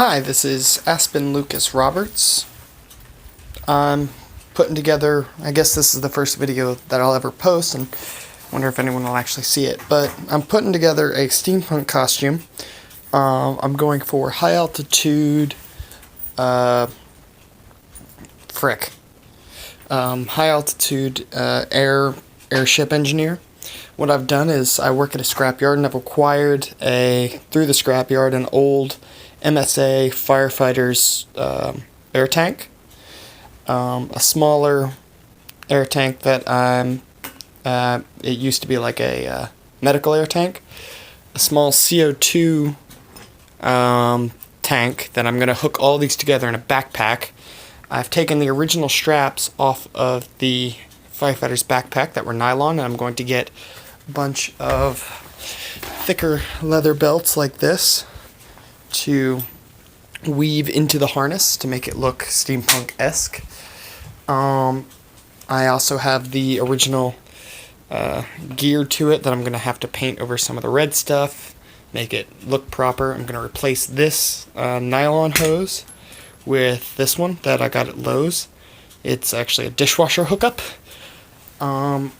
Hi, this is Aspen Lucas Roberts. I'm putting together, I guess this is the first video that I'll ever post, and wonder if anyone will actually see it, but I'm putting together a steampunk costume. I'm going for high altitude, high altitude airship engineer. What I've done is I work at a scrapyard, and I've acquired through the scrapyard an old MSA firefighters air tank, a smaller air tank that it used to be like a medical air tank, a small CO2 tank that I'm going to hook all these together in a backpack. I've taken the original straps off of the firefighter's backpack that were nylon, and I'm going to get a bunch of thicker leather belts like this to weave into the harness to make it look steampunk-esque. I also have the original gear to it that I'm going to have to paint over some of the red stuff, make it look proper. I'm going to replace this nylon hose with this one that I got at Lowe's. It's actually a dishwasher hookup. I'm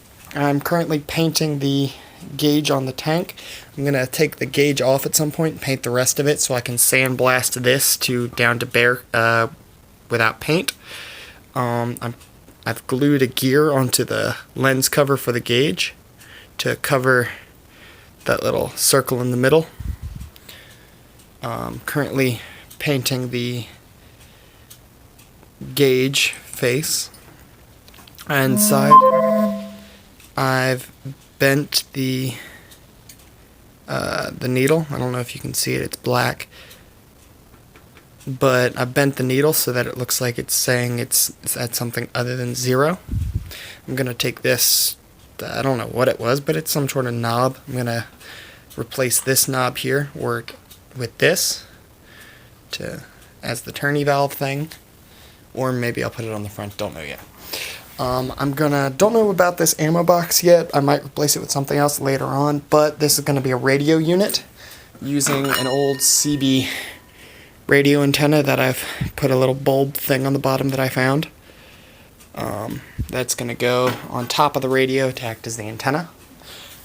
currently painting the gauge on the tank. I'm going to take the gauge off at some point and paint the rest of it so I can sandblast this down to bare without paint. I've glued a gear onto the lens cover for the gauge to cover that little circle in the middle. Currently painting the gauge face. Inside I've bent the needle. I don't know if you can see it, it's black. But I bent the needle so that it looks like it's saying it's at something other than 0. I'm going to take this, I don't know what it was, but it's some sort of knob. I'm going to replace this knob here, work with this as the turny valve thing. Or maybe I'll put it on the front, don't know yet. Don't know about this ammo box yet. I might replace it with something else later on, but this is going to be a radio unit using an old CB radio antenna that I've put a little bulb thing on the bottom that I found. That's going to go on top of the radio to act as the antenna.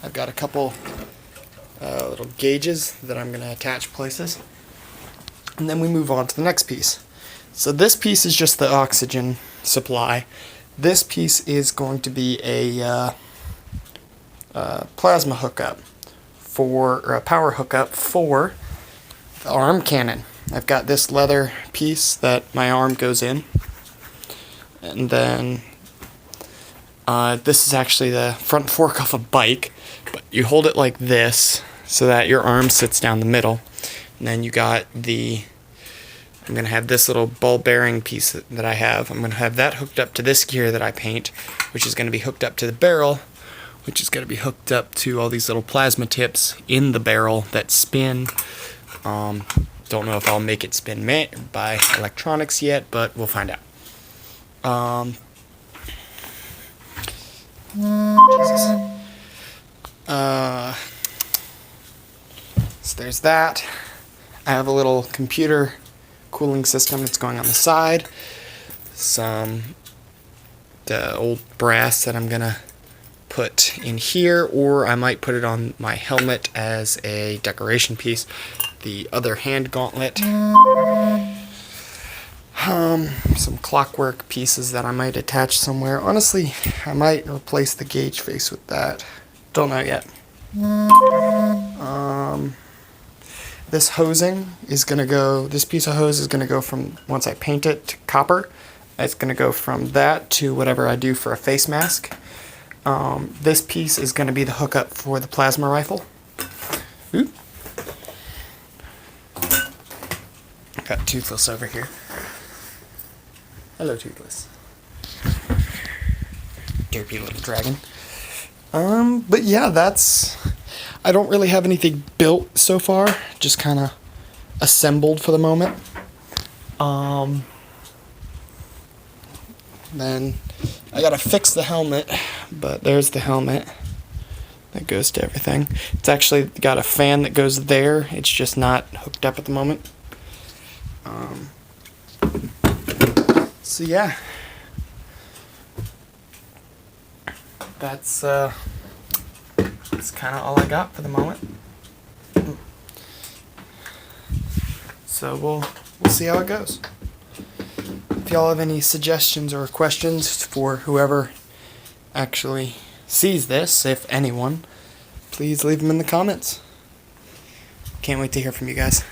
I've got a couple little gauges that I'm going to attach places. And then we move on to the next piece. So this piece is just the oxygen supply. This piece is going to be a plasma hookup or a power hookup for the arm cannon. I've got this leather piece that my arm goes in, and then this is actually the front fork of a bike, but you hold it like this so that your arm sits down the middle, and then you got I'm going to have this little ball bearing piece that I have. I'm going to have that hooked up to this gear that I paint, which is going to be hooked up to the barrel, which is going to be hooked up to all these little plasma tips in the barrel that spin. Don't know if I'll make it spin by electronics yet, but we'll find out. So there's that. I have a little computer cooling system that's going on the side. The old brass that I'm gonna put in here, or I might put it on my helmet as a decoration piece. The other hand gauntlet. Some clockwork pieces that I might attach somewhere. Honestly, I might replace the gauge face with that. Don't know yet. This hosing is going to go, this piece of hose is going to go from, once I paint it, to copper. It's going to go from that to whatever I do for a face mask. This piece is going to be the hookup for the plasma rifle. Ooh. Got Toothless over here. Hello, Toothless. Derpy little dragon. But yeah, I don't really have anything built so far, just kind of assembled for the moment. Then I gotta fix the helmet, but there's the helmet. that goes to everything. It's actually got a fan that goes there. It's just not hooked up at the moment. So yeah, that's kind of all I got for the moment. So we'll see how it goes. If y'all have any suggestions or questions for whoever actually sees this, if anyone, please leave them in the comments. Can't wait to hear from you guys.